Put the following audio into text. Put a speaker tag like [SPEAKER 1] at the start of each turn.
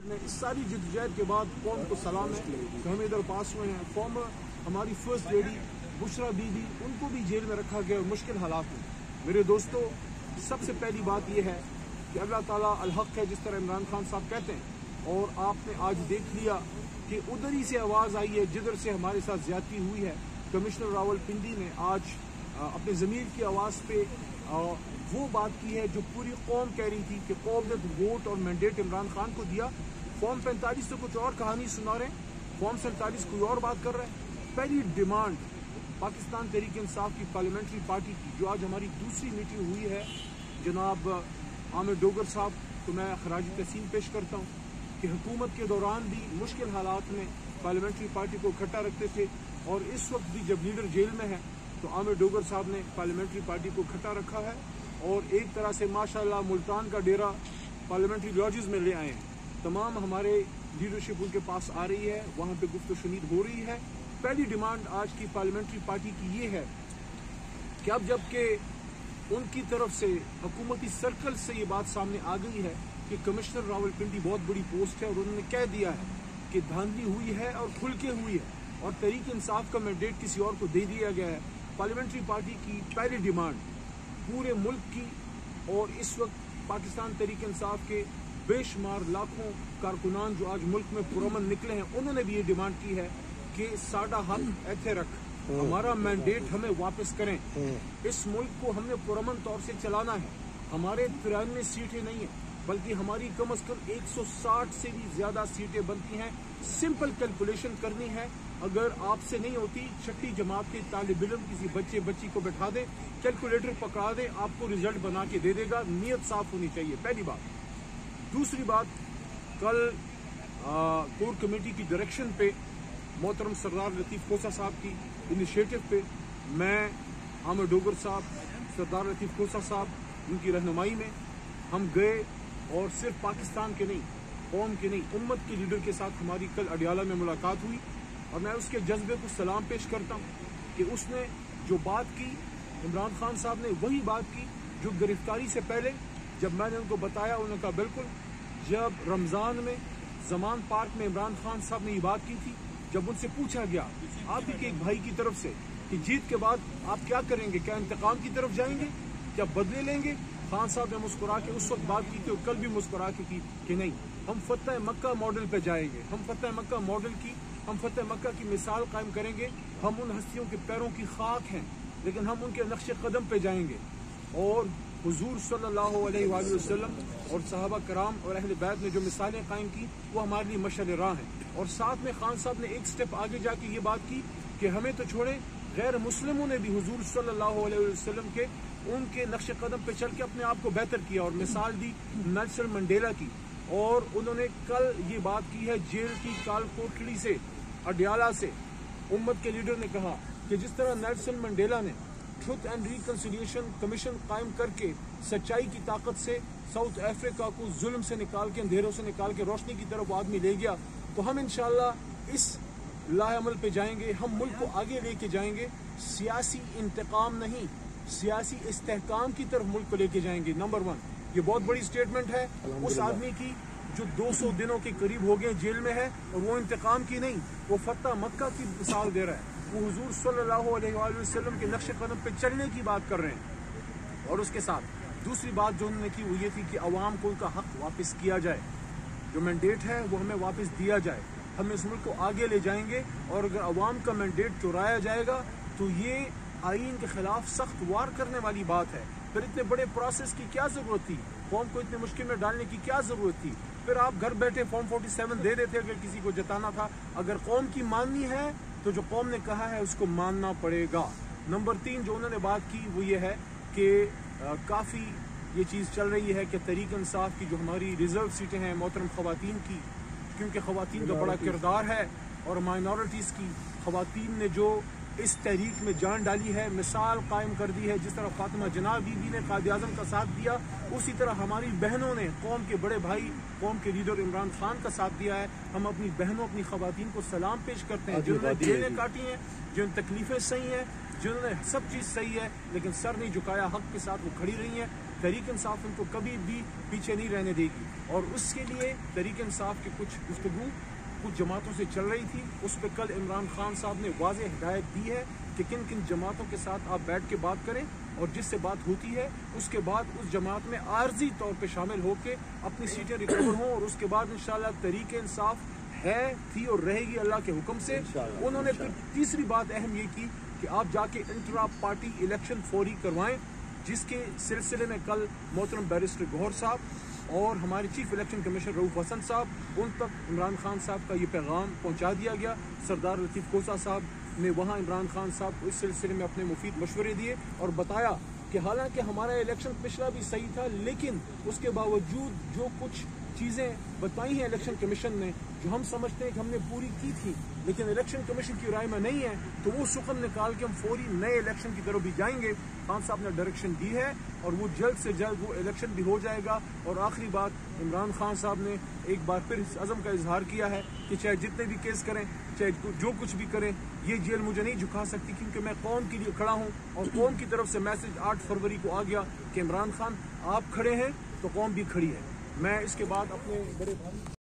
[SPEAKER 1] इस सारी जद्दोजहद के बाद कौम को सलाम है कि हम इधर पास हुए हैं। फॉर्मर हमारी फर्स्ट लेडी बुशरा बीबी, उनको भी जेल में रखा गया मुश्किल हालात में। मेरे दोस्तों, सबसे पहली बात यह है कि अल्लाह ताला अल हक है, जिस तरह इमरान खान साहब कहते हैं, और आपने आज देख लिया कि उधर ही से आवाज़ आई है जिधर से हमारे साथ ज्यादती हुई है। कमिश्नर रावलपिंडी ने आज अपने ज़मीर की आवाज़ पे वो बात की है जो पूरी कौम कह रही थी कि कौम ने वोट और मैंडेट इमरान खान को दिया। फॉर्म 45 से कुछ और कहानी सुना रहे हैं, फॉर्म 47 कोई और बात कर रहे हैं। पहली डिमांड पाकिस्तान तहरीक इंसाफ की पार्लियामेंट्री पार्टी की, जो आज हमारी दूसरी मीटिंग हुई है, जनाब आमिर डोगर साहब को मैं खराज तहसीन पेश करता हूँ कि हुकूमत के दौरान भी मुश्किल हालात में पार्लियामेंट्री पार्टी को इकट्ठा रखते थे, और इस वक्त भी जब लीडर जेल में है तो आमिर डोगर साहब ने पार्लियामेंट्री पार्टी को इकट्ठा रखा है, और एक तरह से माशाल्लाह मुल्तान का डेरा पार्लियामेंट्री लॉजेस में ले आए हैं। तमाम हमारे लीडरशिप उनके पास आ रही है, वहाँ पे गुफ्तगू शुनीद हो रही है। पहली डिमांड आज की पार्लियामेंट्री पार्टी की ये है कि अब जबकि उनकी तरफ से हुकूमती सर्कल से ये बात सामने आ गई है कि कमिश्नर रावलपिंडी बहुत बड़ी पोस्ट है, और उन्होंने कह दिया है कि धांधली हुई है और खुल के हुई है, और तहरीक इंसाफ का मैंडेट किसी और को दे दिया गया है। पार्लियामेंट्री पार्टी की पहली डिमांड पूरे मुल्क की, और इस वक्त पाकिस्तान तहरीक इंसाफ के बेशुमार लाखों कारकुनान जो आज मुल्क में पुरअमन निकले हैं, उन्होंने भी ये डिमांड की है कि साडा हक ऐथे रख, हमारा मैंडेट हमें वापस करें। इस मुल्क को हमने पुरअमन तौर से चलाना है। हमारे 93 सीटें नहीं है, बल्कि हमारी कम से कम 160 से भी ज्यादा सीटें बनती हैं। सिंपल कैलकुलेशन करनी है, अगर आपसे नहीं होती, छठी जमात के तालिब इल्म किसी बच्चे बच्ची को बैठा दे, कैलकुलेटर पकड़ा दे, आपको रिजल्ट बना के दे देगा। नीयत साफ होनी चाहिए, पहली बात। दूसरी बात, कल कोर कमेटी की डायरेक्शन पे, मोहतरम सरदार लतीफ़ खोसा साहब की इनिशिएटिव पे, मैं आमिर डोगर साहब, सरदार लतीफ़ खोसा साहब, उनकी रहनुमाई में हम गए, और सिर्फ पाकिस्तान के नहीं, कौम के नहीं, उम्मत के लीडर के साथ हमारी कल अडियाला में मुलाकात हुई। और मैं उसके जज्बे को सलाम पेश करता हूँ कि उसने जो बात की, इमरान खान साहब ने वही बात की जो गिरफ्तारी से पहले जब मैंने उनको बताया, उन्होंने कहा बिल्कुल। जब रमज़ान में जमान पार्क में इमरान खान साहब ने ये बात की थी, जब उनसे पूछा गया आप ही के एक भाई की तरफ से कि जीत के बाद आप क्या करेंगे, क्या इंतकाम की तरफ जाएंगे, क्या बदले लेंगे, खान साहब ने मुस्कुरा के उस वक्त बात की थी, और कल भी मुस्कुरा के की कि नहीं, हम फतह मक्का मॉडल पे जाएंगे, हम फतह मक्का मॉडल की, हम फतह मक्का की मिसाल कायम करेंगे। हम उन हस्तियों के पैरों की खाक हैं, लेकिन हम उनके नक्शे कदम पे जाएंगे, और हुजूर सल्लल्लाहु अलैहि वसल्लम और सहाबा कराम और अहले बैत ने जो मिसालें कायम की, वो हमारे लिए मशअल राह हैं। और साथ में खान साहब ने एक स्टेप आगे जाके ये बात की कि हमें तो छोड़े, गैर मुस्लिमों ने भी हुजूर सल्लल्लाहु अलैहि वसल्लम के उनके नक्शे कदम पे चल के अपने आप को बेहतर किया, और मिसाल दी नेल्सन मंडेला की। और उन्होंने कल ये बात की है जेल की काल कोठड़ी से, अडियाला से, उम्मत के लीडर ने कहा कि जिस तरह नेल्सन मंडेला ने ट्रुथ एंड रिकंसिलिएशन कमीशन कायम करके सच्चाई की ताकत से साउथ अफ्रीका को जुल्म से निकाल के, अंधेरों से निकाल के रोशनी की तरफ आदमी ले गया, तो हम इंशाअल्लाह इस लाअमल पे जाएंगे, हम मुल्क को आगे लेके जाएंगे। सियासी इंतकाम नहीं, सियासी इस्तेहकाम की तरफ मुल्क को लेके जाएंगे। नंबर 1, ये बहुत बड़ी स्टेटमेंट है उस आदमी की जो 200 दिनों के करीब हो गए जेल में है, और वो इंतकाम की नहीं, वो फतह मक्का की मिसाल दे रहा है, वो हुजूर सल्लल्लाहु अलैहि वसल्लम के नक्शे कदम पे चलने की बात कर रहे हैं। और उसके साथ दूसरी बात जो उन्होंने की वो ये थी कि अवाम को उनका हक वापस किया जाए, जो मैंडेट है वो हमें वापस दिया जाए, हम इस मुल्क को आगे ले जाएंगे। और अगर अवाम का मैंडेट चुराया जाएगा तो ये आईन के खिलाफ सख्त वार करने वाली बात है। फिर इतने बड़े प्रोसेस की क्या जरूरत थी, कौम को इतने मुश्किल में डालने की क्या जरूरत थी। फिर आप घर बैठे फॉर्म 47 दे देते अगर किसी को जताना था। अगर कौम की माननी है तो जो कौम ने कहा है उसको मानना पड़ेगा। नंबर 3 जो उन्होंने बात की वो ये है कि काफ़ी ये चीज़ चल रही है कि तहरीक इंसाफ की जो हमारी रिजर्व सीटें हैं मोहतरम ख़वातीन की, क्योंकि ख़वातीन का बड़ा किरदार है, और माइनॉरिटीज़ की ख़वातीन ने जो इस तहरीक में जान डाली है, मिसाल कायम कर दी है। जिस तरह फातिमा जना बीबी ने कायद आज़म का साथ दिया, उसी तरह हमारी बहनों ने कौम के बड़े भाई, कौम के लीडर इमरान खान का साथ दिया है। हम अपनी बहनों, अपनी ख़वातीन को सलाम पेश करते हैं, जिन्होंने जेलें काटी हैं, जिन तकलीफ़ें सही हैं, जिन्होंने सब चीज़ सही है, लेकिन सर नहीं झुकाया, हक के साथ वो खड़ी रही हैं। तहरीक इंसाफ इनको कभी भी पीछे नहीं रहने देगी। और उसके लिए तहरीक इंसाफ की कुछ गुफ्तगू कुछ जमातों से चल रही थी, उस पर कल इमरान खान साहब ने वाज़ेह हिदायत दी है कि किन किन जमातों के साथ आप बैठ के बात करें, और जिससे बात होती है उसके बाद उस जमात में आर्जी तौर पे शामिल होकर अपनी सीटें रिकवर हों, और उसके बाद इंशाल्लाह तहरीक इंसाफ है, थी और रहेगी अल्लाह के हुक्म से। उन्होंने फिर तीसरी बात अहम ये की कि आप जाके इंट्रा पार्टी इलेक्शन फौरी करवाएं, जिसके सिलसिले में कल मोहतरम बैरिस्टर गौहर साहब और हमारे chief election commissioner Rauf Hasan sahab, उन तक इमरान खान साहब का ये पैगाम पहुंचा दिया गया। सरदार लतीफ़ कोसा साहब ने वहाँ इमरान खान साहब को इस सिलसिले में अपने मुफीद मशवरे दिए और बताया कि हालांकि हमारा इलेक्शन पिछला भी सही था, लेकिन उसके बावजूद जो कुछ चीज़ें बताई हैं इलेक्शन कमीशन ने, जो हम समझते हैं कि हमने पूरी की थी, लेकिन इलेक्शन कमीशन की राय में नहीं है, तो वो सुकन निकाल के हम फौरी नए इलेक्शन की तरफ भी जाएंगे। खान साहब ने डायरेक्शन दी है और वो जल्द से जल्द वो इलेक्शन भी हो जाएगा। और आखिरी बात, इमरान खान साहब ने एक बार फिर इस अज़म का इजहार किया है कि चाहे जितने भी केस करें, चाहे जो कुछ भी करें, ये जेल मुझे नहीं झुका सकती, क्योंकि मैं कौम के लिए खड़ा हूँ। और कौम की तरफ से मैसेज 8 फरवरी को आ गया कि इमरान खान आप खड़े हैं तो कौम भी खड़ी है। मैं इसके बाद अपने बड़े भाई